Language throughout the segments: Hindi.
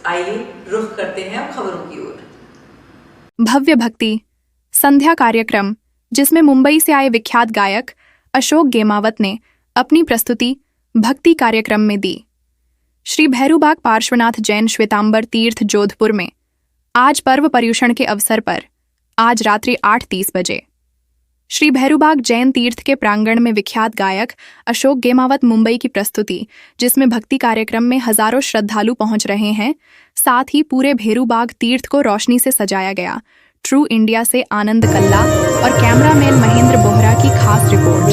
आइए रुख करते हैं अब खबरों की ओर। भव्य भक्ति संध्या कार्यक्रम, जिसमें मुंबई से आए विख्यात गायक अशोक गेमावत ने अपनी प्रस्तुति भक्ति कार्यक्रम में दी। श्री भैरूबाग पार्श्वनाथ जैन श्वेतांबर तीर्थ जोधपुर में आज पर्व पर्युषण के अवसर पर आज रात्रि 8:30 बजे श्री भैरूबाग जैन तीर्थ के प्रांगण में विख्यात गायक अशोक गेमावत मुंबई की प्रस्तुति, जिसमें भक्ति कार्यक्रम में हजारों श्रद्धालु पहुंच रहे हैं। साथ ही पूरे भैरूबाग तीर्थ को रोशनी से सजाया गया। ट्रू इंडिया से आनंद कल्ला और कैमरामैन महेंद्र बोहरा की खास रिपोर्ट।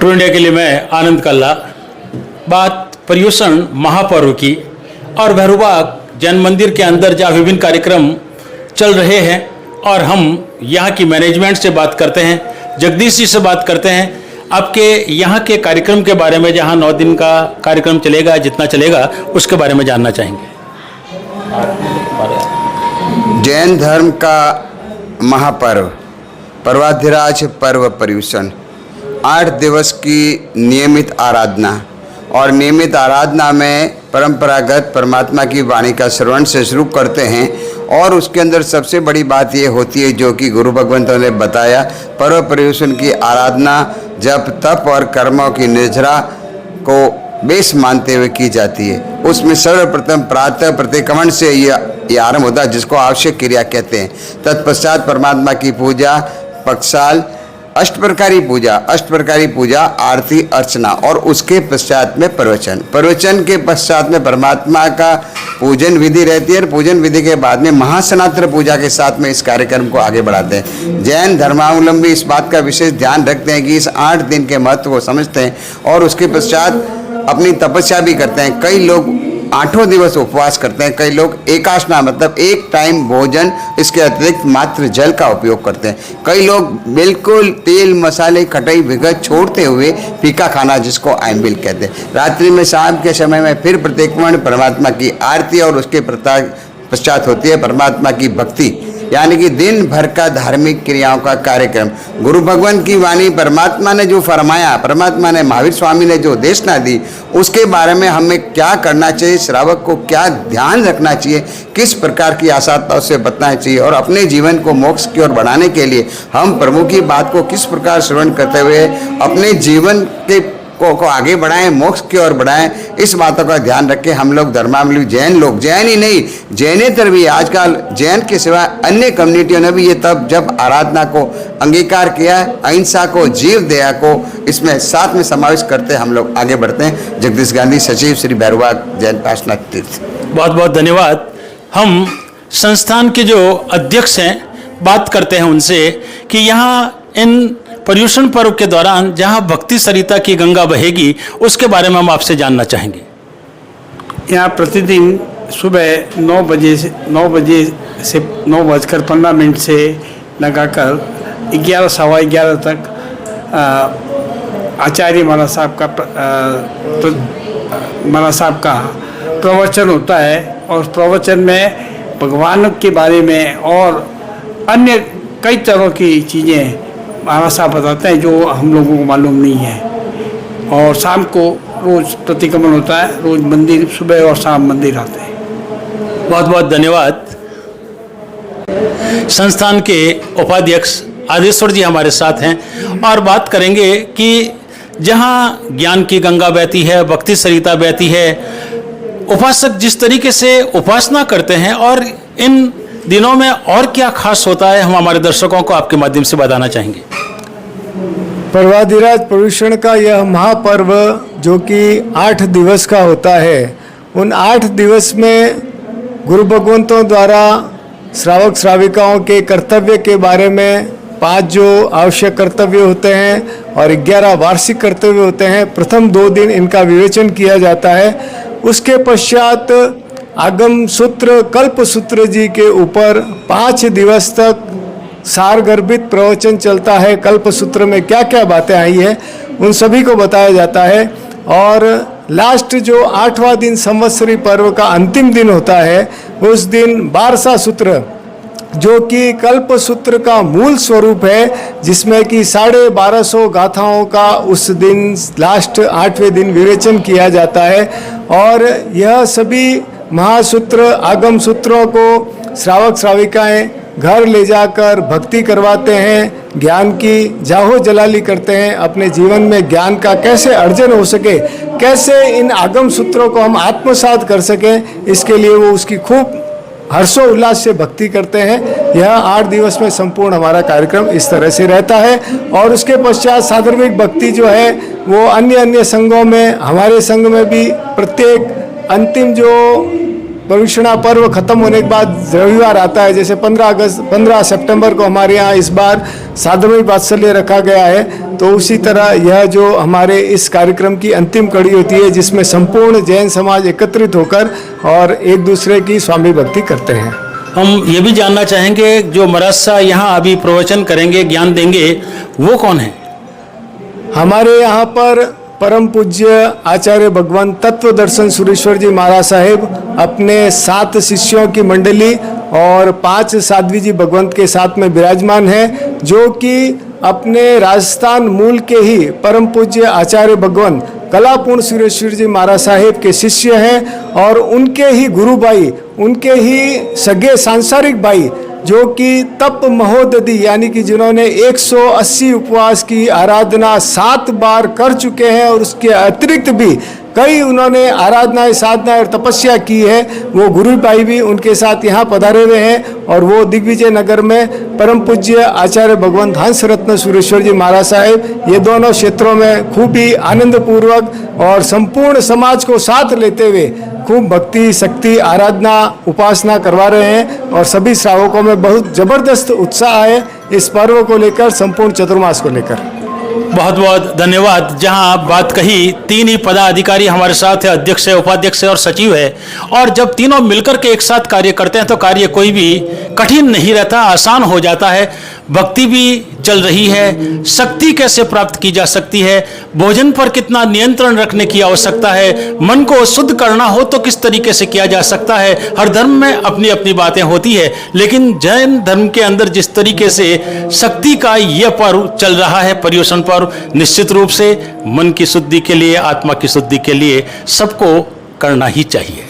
ट्रू इंडिया के लिए मैं आनंद कल्ला। बात पर्युषण महापर्व की और भैरूबाग जैन मंदिर के अंदर जहाँ विभिन्न कार्यक्रम चल रहे हैं और हम यहाँ की मैनेजमेंट से बात करते हैं, जगदीश जी से बात करते हैं आपके यहाँ के कार्यक्रम के बारे में। जहाँ 9 दिन का कार्यक्रम चलेगा, जितना चलेगा उसके बारे में जानना चाहेंगे। जैन धर्म का महापर्व पर्वाधिराज पर्व पर्युषण 8 दिवस की नियमित आराधना, और नियमित आराधना में परंपरागत परमात्मा की वाणी का श्रवण से शुरू करते हैं। और उसके अंदर सबसे बड़ी बात ये होती है, जो कि गुरु भगवंतों ने बताया, पर्व पर्युषण की आराधना जप तप और कर्मों की निर्जरा को बेस मानते हुए की जाती है। उसमें सर्वप्रथम प्रातः प्रतिक्रमण से ये आरंभ होता है, जिसको आवश्यक क्रिया कहते हैं। तत्पश्चात परमात्मा की पूजा, पक्षाल, अष्ट प्रकारी पूजा, आरती अर्चना, और उसके पश्चात में प्रवचन के पश्चात में परमात्मा का पूजन विधि रहती है। और पूजन विधि के बाद में महासनात्र पूजा के साथ में इस कार्यक्रम को आगे बढ़ाते हैं। जैन धर्मावलंबी इस बात का विशेष ध्यान रखते हैं कि इस 8 दिन के महत्व को समझते हैं और उसके पश्चात अपनी तपस्या भी करते हैं। कई लोग 8 दिवस उपवास करते हैं, कई लोग एकाशना मतलब एक टाइम भोजन, इसके अतिरिक्त मात्र जल का उपयोग करते हैं। कई लोग बिल्कुल तेल मसाले खटाई विगत छोड़ते हुए फीका खाना, जिसको आइम्बिल कहते हैं। रात्रि में शाम के समय में फिर प्रतिक्रमण, परमात्मा की आरती, और उसके पश्चात होती है परमात्मा की भक्ति, यानी कि दिन भर का धार्मिक क्रियाओं का कार्यक्रम। गुरु भगवान की वाणी, परमात्मा ने जो फरमाया, परमात्मा ने, महावीर स्वामी ने जो देशना दी, उसके बारे में हमें क्या करना चाहिए, श्रावक को क्या ध्यान रखना चाहिए, किस प्रकार की असाधताओं से बचना चाहिए, और अपने जीवन को मोक्ष की ओर बढ़ाने के लिए हम प्रभु की बात को किस प्रकार श्रवण करते हुए अपने जीवन के को आगे बढ़ाएं, मोक्ष की ओर बढ़ाएं। इस बातों का ध्यान रखें। हम लोग धर्मावलंबी जैन लोग, जैन ही नहीं, जैनेतर भी आजकल जैन के सिवा अन्य कम्युनिटियों ने भी ये तब जब आराधना को अंगीकार किया है, अहिंसा को, जीव दया को इसमें साथ में समावेश करते हम लोग आगे बढ़ते हैं। जगदीश गांधी, सचिव, श्री भैरवबाग जैन पार्श्वनाथ तीर्थ। बहुत बहुत धन्यवाद। हम संस्थान के जो अध्यक्ष हैं बात करते हैं उनसे कि यहाँ इन पर्युषण पर्व के दौरान जहाँ भक्ति सरिता की गंगा बहेगी उसके बारे में हम आपसे जानना चाहेंगे। यहाँ प्रतिदिन सुबह 9 बजे से 9:15 से लगाकर 11 सवा 11 तक आचार्य महाराज साहब का प्रवचन होता है और प्रवचन में भगवान के बारे में और अन्य कई तरह की चीज़ें महाराज साहब बताते हैं जो हम लोगों को मालूम नहीं है। और शाम को रोज़ प्रतिक्रमण होता है, रोज़ मंदिर सुबह और शाम मंदिर आते हैं। बहुत बहुत धन्यवाद। संस्थान के उपाध्यक्ष आदेश्वर जी हमारे साथ हैं और बात करेंगे कि जहाँ ज्ञान की गंगा बहती है, भक्ति सरिता बहती है, उपासक जिस तरीके से उपासना करते हैं और इन दिनों में और क्या खास होता है, हम हमारे दर्शकों को आपके माध्यम से बताना चाहेंगे। पर्वाधिराज पर्युषण का यह महापर्व जो कि 8 दिवस का होता है, उन 8 दिवस में गुरु भगवंतों द्वारा श्रावक श्राविकाओं के कर्तव्य के बारे में 5 जो आवश्यक कर्तव्य होते हैं और 11 वार्षिक कर्तव्य होते हैं, प्रथम 2 दिन इनका विवेचन किया जाता है। उसके पश्चात आगम सूत्र, कल्प सूत्र जी के ऊपर 5 दिवस तक सारगर्भित प्रवचन चलता है। कल्प सूत्र में क्या क्या बातें आई है उन सभी को बताया जाता है। और लास्ट जो 8वां दिन संवत्सरी पर्व का अंतिम दिन होता है, उस दिन बारसा सूत्र जो कि कल्प सूत्र का मूल स्वरूप है, जिसमें कि 1250 गाथाओं का उस दिन लास्ट 8वें दिन विवेचन किया जाता है। और यह सभी महासूत्र, आगम सूत्रों को श्रावक श्राविकाएं घर ले जाकर भक्ति करवाते हैं, ज्ञान की जाहो जलाली करते हैं। अपने जीवन में ज्ञान का कैसे अर्जन हो सके, कैसे इन आगम सूत्रों को हम आत्मसात कर सकें, इसके लिए वो उसकी खूब हर्षो उल्लास से भक्ति करते हैं। यह 8 दिवस में संपूर्ण हमारा कार्यक्रम इस तरह से रहता है। और उसके पश्चात साधर्मिक भक्ति जो है वो अन्य संघों में, हमारे संघ में भी प्रत्येक अंतिम जो पर्युषणा पर्व खत्म होने के बाद रविवार आता है, जैसे 15 सितंबर को हमारे यहाँ इस बार साधर्मिक वात्सल्य रखा गया है, तो उसी तरह यह जो हमारे इस कार्यक्रम की अंतिम कड़ी होती है, जिसमें संपूर्ण जैन समाज एकत्रित होकर और एक दूसरे की स्वामी भक्ति करते हैं। हम ये भी जानना चाहेंगे जो महाराज साहब यहाँ अभी प्रवचन करेंगे, ज्ञान देंगे, वो कौन है? हमारे यहाँ पर परम पूज्य आचार्य भगवान तत्व दर्शन सुरेश्वर जी महाराज साहेब अपने 7 शिष्यों की मंडली और 5 साध्वी जी भगवंत के साथ में विराजमान हैं, जो कि अपने राजस्थान मूल के ही परम पूज्य आचार्य भगवान कलापूर्ण सुरेश्वर जी महाराज साहेब के शिष्य हैं। और उनके ही गुरु भाई, उनके ही सगे सांसारिक भाई जो कि तप महोदधि यानी कि जिन्होंने 180 उपवास की आराधना 7 बार कर चुके हैं और उसके अतिरिक्त भी कई उन्होंने आराधनाएं, साधनाएं और तपस्या की है, वो गुरु भाई भी उनके साथ यहाँ पधारे हुए हैं। और वो दिग्विजय नगर में परम पूज्य आचार्य भगवंत हंस रत्न सुरेश्वर जी महाराज साहेब ये दोनों क्षेत्रों में खूब ही आनंद पूर्वक और संपूर्ण समाज को साथ लेते हुए खूब भक्ति, शक्ति, आराधना, उपासना करवा रहे हैं। और सभी श्रावकों में बहुत जबरदस्त उत्साह है इस पर्व को लेकर, संपूर्ण चतुर्मास को लेकर। बहुत बहुत धन्यवाद। जहां आप बात कही, 3 ही पदाधिकारी हमारे साथ है, अध्यक्ष है, उपाध्यक्ष है और सचिव है। और जब तीनों मिलकर के एक साथ कार्य करते हैं तो कार्य कोई भी कठिन नहीं रहता, आसान हो जाता है। भक्ति भी चल रही है, शक्ति कैसे प्राप्त की जा सकती है, भोजन पर कितना नियंत्रण रखने की आवश्यकता है, मन को शुद्ध करना हो तो किस तरीके से किया जा सकता है। हर धर्म में अपनी अपनी बातें होती है, लेकिन जैन धर्म के अंदर जिस तरीके से शक्ति का यह पर्व चल रहा है, पर्युषण पर्व, निश्चित रूप से मन की शुद्धि के लिए, आत्मा की शुद्धि के लिए सबको करना ही चाहिए।